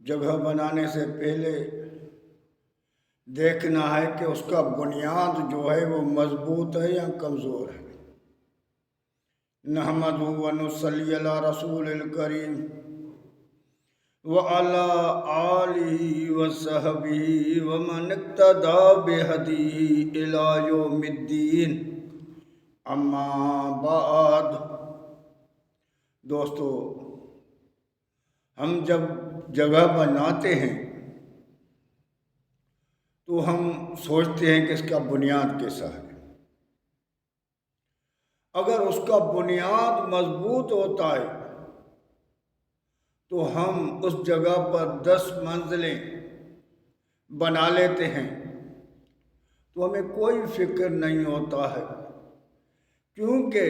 جگہ بنانے سے پہلے دیکھنا ہے کہ اس کا بنیاد جو ہے وہ مضبوط ہے یا کمزور ہے۔ نحمدہ و نصلی علی رسول الکریم وعلی آلہ وصحبہ ومن اقتدی بہدیہ الی یوم الدین، اما بعد۔ دوستو، ہم جب جگہ بناتے ہیں تو ہم سوچتے ہیں کہ اس کا بنیاد کیسا ہے۔ اگر اس کا بنیاد مضبوط ہوتا ہے تو ہم اس جگہ پر 10 منزلیں بنا لیتے ہیں تو ہمیں کوئی فکر نہیں ہوتا ہے، کیونکہ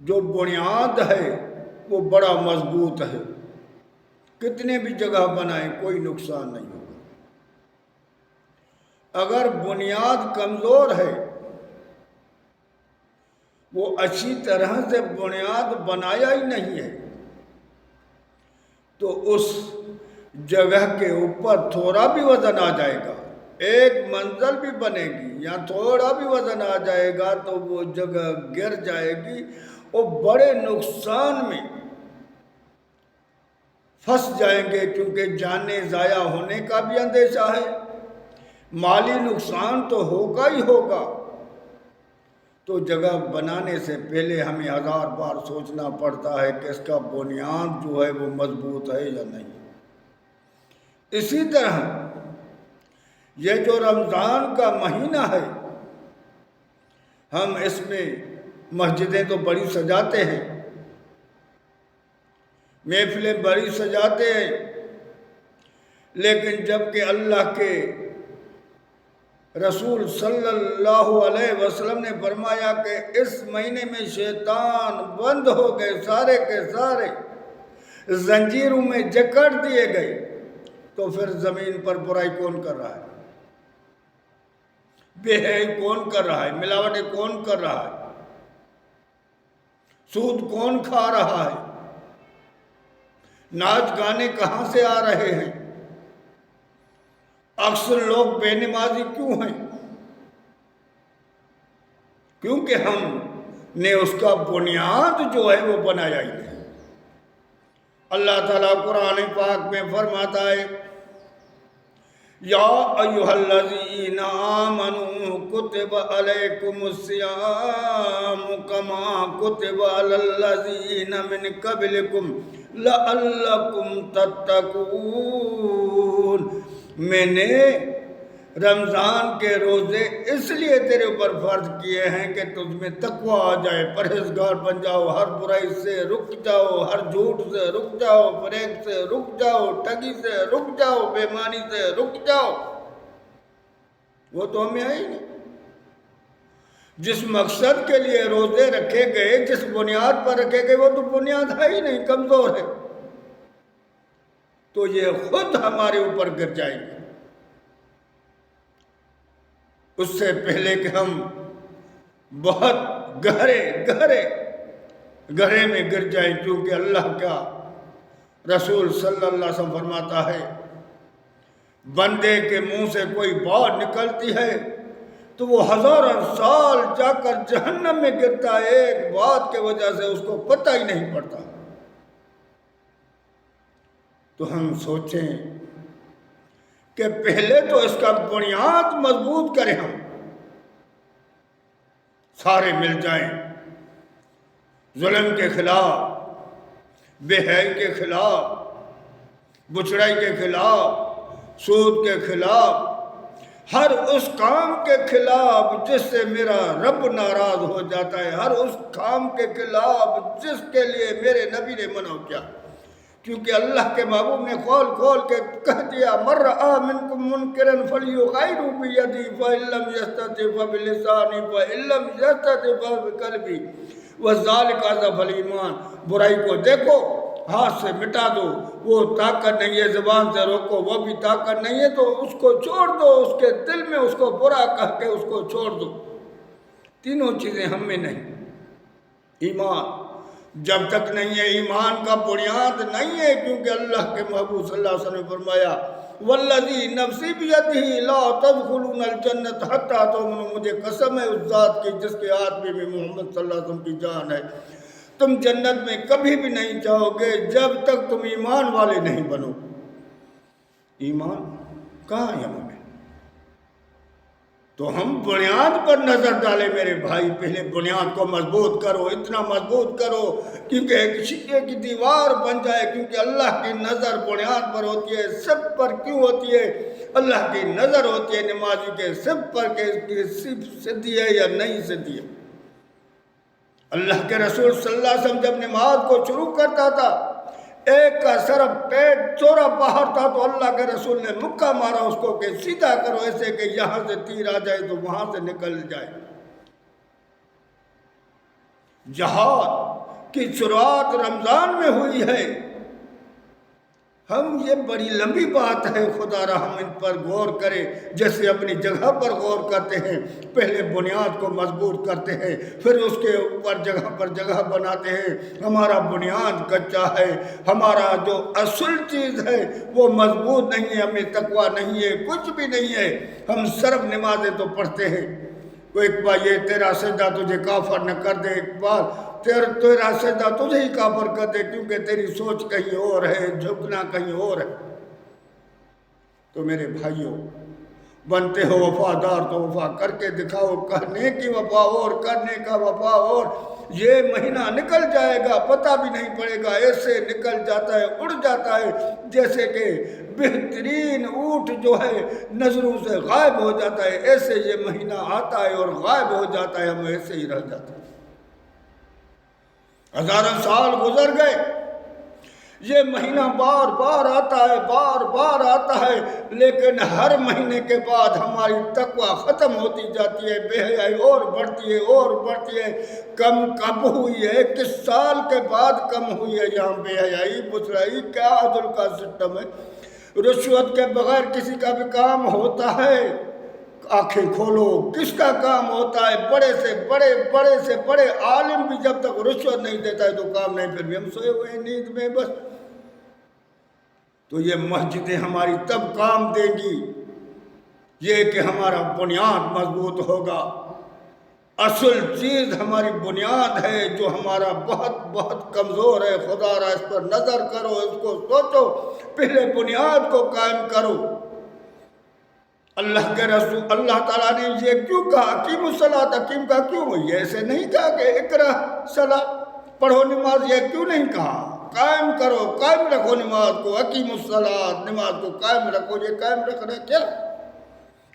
جو بنیاد ہے وہ بڑا مضبوط ہے۔ کتنے بھی جگہ بنائیں کوئی نقصان نہیں ہوگا۔ اگر بنیاد کمزور ہے، وہ اچھی طرح سے بنیاد بنایا ہی نہیں ہے، تو اس جگہ کے اوپر تھوڑا بھی وزن آ جائے گا، ایک منزل بھی بنے گی یا تھوڑا بھی وزن آ جائے گا تو وہ جگہ گر جائے گی اور بڑے نقصان میں پھنس جائیں گے، کیونکہ جانیں ضائع ہونے کا بھی اندیشہ ہے، مالی نقصان تو ہوگا ہی ہوگا۔ تو جگہ بنانے سے پہلے ہمیں 1000 بار سوچنا پڑتا ہے کہ اس کا بنیاد جو ہے وہ مضبوط ہے یا نہیں۔ اسی طرح یہ جو رمضان کا مہینہ ہے، ہم اس میں مسجدیں تو بڑی سجاتے ہیں، محفلیں بڑی سجاتے ہیں، لیکن جب کہ اللہ کے رسول صلی اللہ علیہ وسلم نے فرمایا کہ اس مہینے میں شیطان بند ہو گئے، سارے کے سارے زنجیروں میں جکڑ دیے گئے، تو پھر زمین پر برائی کون کر رہا ہے؟ بے حیائی کون کر رہا ہے؟ ملاوٹیں کون کر رہا ہے؟ سود کون کھا رہا ہے؟ ناچ گانے کہاں سے آ رہے ہیں؟ اکثر لوگ بے نمازی کیوں ہیں؟ کیونکہ ہم نے اس کا بنیاد جو ہے وہ بنایا ہی نہیں۔ اللہ تعالیٰ قرآن پاک میں فرماتا ہے، یا ایھا الذین آمنوا کتب علیکم الصیام کما کتب علی الذین من قبلکم لعلکم تتقون۔ میں نے رمضان کے روزے اس لیے تیرے اوپر فرض کیے ہیں کہ تجھ میں تقوی آ جائے، پرہیزگار بن جاؤ، ہر برائی سے رک جاؤ، ہر جھوٹ سے رک جاؤ، فریب سے رک جاؤ، ٹھگی سے رک جاؤ، بے ایمانی سے رک جاؤ۔ وہ تو ہمیں ہے ہی نہیں۔ جس مقصد کے لیے روزے رکھے گئے، جس بنیاد پر رکھے گئے، وہ تو بنیاد ہے ہی نہیں، کمزور ہے، تو یہ خود ہمارے اوپر گر جائے گی۔ اس سے پہلے کہ ہم بہت گہرے میں گر جائیں، کیونکہ اللہ کا رسول صلی اللہ علیہ وسلم فرماتا ہے، بندے کے منہ سے کوئی بات نکلتی ہے تو وہ 1000 سال جا کر جہنم میں گرتا ہے، ایک بات کی وجہ سے اس کو پتہ ہی نہیں پڑتا۔ تو ہم سوچیں کہ پہلے تو اس کا بنیاد مضبوط کریں، ہم سارے مل جائیں، ظلم کے خلاف، بے حیائی کے خلاف، بچڑائی کے خلاف، سود کے خلاف، ہر اس کام کے خلاف جس سے میرا رب ناراض ہو جاتا ہے، ہر اس کام کے خلاف جس کے لیے میرے نبی نے منع کیا، کیونکہ اللہ کے محبوب نے کھول کے کہہ دیا، من رأى منکم منکرا فلیغیرہ بیدہ فإن لم یستطع فبلسانہ فإن لم یستطع فبقلبہ وذلک اضعف الایمان۔ برائی کو دیکھو، ہاتھ سے مٹا دو، وہ طاقت نہیں ہے، زبان سے روکو، وہ بھی طاقت نہیں ہے، تو اس کو چھوڑ دو، اس کے دل میں اس کو برا کہہ کے اس کو چھوڑ دو۔ تینوں چیزیں ہم میں نہیں، ایمان، جب تک نہیں ہے ایمان کا بنیاد نہیں ہے، کیونکہ اللہ کے محبوب صلی اللہ علیہ وسلم نے فرمایا والذی نفسی بیدہ لا تدخلون الجنت حتی تؤمنوا، مجھے قسم ہے اس ذات کی جس کے ہاتھ میں محمد صلی اللہ علیہ وسلم کی جان ہے، تم جنت میں کبھی بھی نہیں جاؤ گے جب تک تم ایمان والے نہیں بنو۔ ایمان کہاں ہے ہمیں؟ تو ہم بنیاد پر نظر ڈالیں میرے بھائی، پہلے بنیاد کو مضبوط کرو، اتنا مضبوط کرو کیونکہ ایک شیشے کی دیوار بن جائے، کیونکہ اللہ کی نظر بنیاد پر ہوتی ہے۔ سب پر کیوں ہوتی ہے؟ اللہ کی نظر ہوتی ہے نمازی کے سب پر کہ اس کی صرف سدھی ہے یا نہیں سدھی ہے۔ اللہ کے رسول صلی اللہ علیہ وسلم جب نماز کو شروع کرتا تھا، ایک کا صرف پیٹ چورا باہر تھا تو اللہ کے رسول نے مکہ مارا اس کو کہ سیدھا کرو، ایسے کہ یہاں سے تیر آ جائے تو وہاں سے نکل جائے۔ جہاد کی شروعات رمضان میں ہوئی ہے۔ ہم یہ بڑی لمبی بات ہے، خدا را ہم ان پر غور کریں، جیسے اپنی جگہ پر غور کرتے ہیں، پہلے بنیاد کو مضبوط کرتے ہیں، پھر اس کے اوپر جگہ پر جگہ بناتے ہیں۔ ہمارا بنیاد کچا ہے، ہمارا جو اصل چیز ہے وہ مضبوط نہیں ہے، ہمیں تقویٰ نہیں ہے، کچھ بھی نہیں ہے۔ ہم صرف نمازیں تو پڑھتے ہیں، تو ایک بار یہ تیرا سجدہ تجھے کافر نہ کر دے، ایک بار تیرا سجدہ تجھے ہی کافر کر دے، کیونکہ تیری سوچ کہیں اور ہے، جھکنا کہیں اور ہے۔ تو میرے بھائیوں، بنتے ہو وفادار تو وفا کر کے دکھاؤ، کہنے کی وفا اور کرنے کا وفا اور۔ یہ مہینہ نکل جائے گا، پتہ بھی نہیں پڑے گا، ایسے نکل جاتا ہے، اڑ جاتا ہے، جیسے کہ بہترین اونٹ جو ہے نظروں سے غائب ہو جاتا ہے، ایسے یہ مہینہ آتا ہے اور غائب ہو جاتا ہے، ہم ایسے ہی رہ جاتے ہیں۔ ہزاروں سال گزر گئے، یہ مہینہ بار بار آتا ہے، بار بار آتا ہے، لیکن ہر مہینے کے بعد ہماری تقویٰ ختم ہوتی جاتی ہے، بے حیائی اور بڑھتی ہے اور بڑھتی ہے۔ کم کب ہوئی ہے؟ کس سال کے بعد کم ہوئی ہے یہاں بے حیائی، بزرائی؟ کیا عدل کا سسٹم ہے؟ رشوت کے بغیر کسی کا بھی کام ہوتا ہے؟ آنکھیں کھولو، کس کا کام ہوتا ہے؟ بڑے سے بڑے عالم بھی جب تک رشوت نہیں دیتا ہے تو کام نہیں، پھر بھی ہم سوئے ہوئے ہیں نیند میں بس۔ تو یہ مسجدیں ہماری تب کام دیں گی یہ کہ ہمارا بنیاد مضبوط ہوگا۔ اصل چیز ہماری بنیاد ہے جو ہمارا بہت بہت کمزور ہے۔ خدا را اس پر نظر کرو، اس کو سوچو، پہلے بنیاد کو قائم کرو۔ اللہ کے رسول اللہ تعالیٰ نے یہ کیوں کہا اقیم الصلاۃ؟ اقیم کا کیوں؟ یہ ایسے نہیں کہا کہ اقرا صلاۃ، پڑھو نماز، یہ کیوں نہیں کہا؟ قائم کرو، قائم رکھو نماز کو، اقیم الصلاۃ، نماز کو قائم رکھو۔ یہ قائم رکھنا کیا؟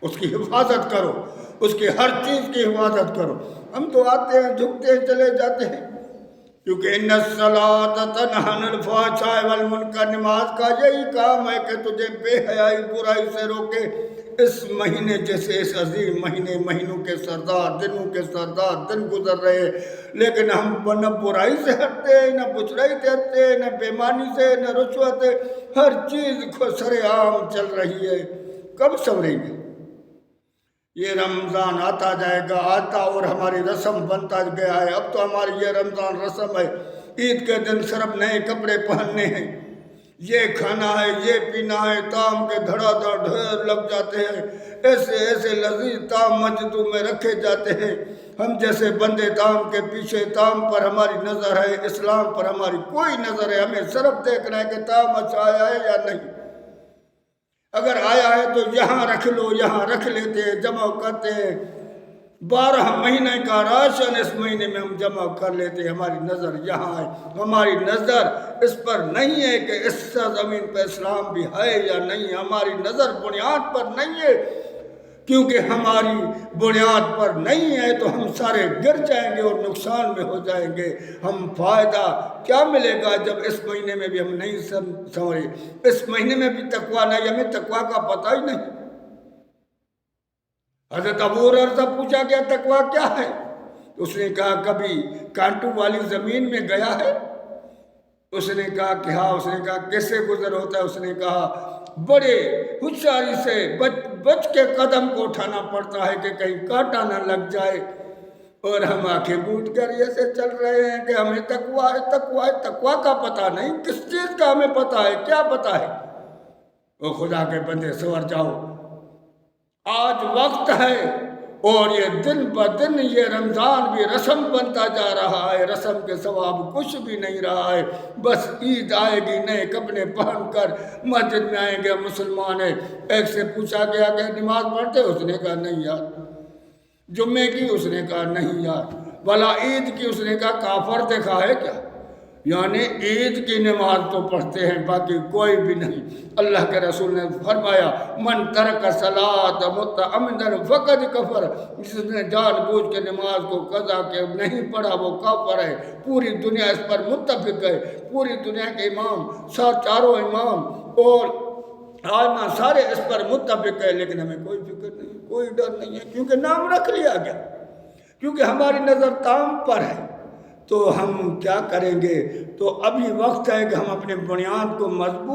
اس کی حفاظت کرو، اس کی ہر چیز کی حفاظت کرو۔ ہم تو آتے ہیں، جھکتے ہیں، چلے جاتے ہیں، کیونکہ ان الصلاۃ تنہی عن الفحشاء والمنکر، نماز کا یہی کام ہے کہ تجھے بے حیائی، برائی سے روکے۔ اس مہینے جیسے اس عظیم مہینوں کے سردار، دنوں کے سردار دن گزر رہے، لیکن ہم نہ برائی سے ہٹتے ہیں، نہ بچرائی سے ہٹتے ہیں، نہ بےمانی سے، نہ رشوت سے، ہر چیز سر عام چل رہی ہے۔ کب سنوریں گے؟ یہ رمضان آتا جائے گا، آتا اور ہماری رسم بنتا گیا ہے۔ اب تو ہماری یہ رمضان رسم ہے، عید کے دن صرف نئے کپڑے پہننے ہیں، یہ کھانا ہے، یہ پینا ہے، تام کے دھڑا دھڑ ڈھیر لگ جاتے ہیں، ایسے لذیذ تام مسجدوں میں رکھے جاتے ہیں۔ ہم جیسے بندے تام کے پیچھے، تام پر ہماری نظر ہے، اسلام پر ہماری کوئی نظر ہے، ہمیں صرف دیکھنا ہے کہ تام اچھا آیا ہے یا نہیں۔ اگر آیا ہے تو یہاں رکھ لو، یہاں رکھ لیتے ہیں، جمع کرتے ہیں۔ 12 مہینے کا راشن اس مہینے میں ہم جمع کر لیتے ہیں، ہماری نظر یہاں ہے، ہماری نظر اس پر نہیں ہے کہ اس زمین پہ اسلام بھی ہے یا نہیں، ہماری نظر بنیاد پر نہیں ہے، کیونکہ ہماری بنیاد پر نہیں ہے تو ہم سارے گر جائیں گے اور نقصان میں ہو جائیں گے۔ ہم فائدہ کیا ملے گا جب اس مہینے میں بھی ہم نہیں سنورے، اس مہینے میں بھی تقویٰ نہیں، ہمیں تقویٰ کا پتہ ہی نہیں۔ حضرت ابو ہریرہ سے پوچھا گیا تقویٰ کیا ہے؟ اس نے کہا کبھی کانٹوں والی زمین میں گیا ہے؟ اس نے کہا کہ ہاں۔ اس نے کہا کیسے گزر ہوتا ہے؟ اس نے کہا بڑے ہوشیاری سے بچ کے قدم کو اٹھانا پڑتا ہے کہ کہیں کانٹا نہ لگ جائے، اور ہم آنکھیں بوٹ کر ایسے چل رہے ہیں کہ ہمیں تقویٰ ہے، تقویٰ ہے، تقویٰ کا پتہ نہیں، کس چیز کا ہمیں پتہ ہے، کیا پتہ ہے؟ او خدا کے بندے سنور جاؤ، آج وقت ہے، اور یہ دن بدن یہ رمضان بھی رسم بنتا جا رہا ہے، رسم کے ثواب کچھ بھی نہیں رہا ہے، بس عید آئے گی نئے کپڑے پہن کر مسجد میں آئیں گے مسلمان ہے۔ ایک سے پوچھا گیا کہ نماز پڑھتے؟ اس نے کہا نہیں یار۔ جمعے کی؟ اس نے کہا نہیں یار۔ بھلا عید کی؟ اس نے کہا کافر دیکھا ہے کیا؟ یعنی عید کی نماز تو پڑھتے ہیں، باقی کوئی بھی نہیں۔ اللہ کے رسول نے فرمایا من ترک صلاۃ متعمدا فقد کفر، جس نے جان بوجھ کے نماز کو قضا کے نہیں پڑھا وہ کافر ہے۔ پوری دنیا اس پر متفق ہے، پوری دنیا کے امام، چاروں امام اور عالم سارے اس پر متفق ہے، لیکن ہمیں کوئی فکر نہیں، کوئی ڈر نہیں ہے، کیونکہ نام رکھ لیا گیا، کیونکہ ہماری نظر تام پر ہے۔ تو ہم کیا کریں گے؟ تو ابھی وقت ہے کہ ہم اپنے بنیاد کو مضبوط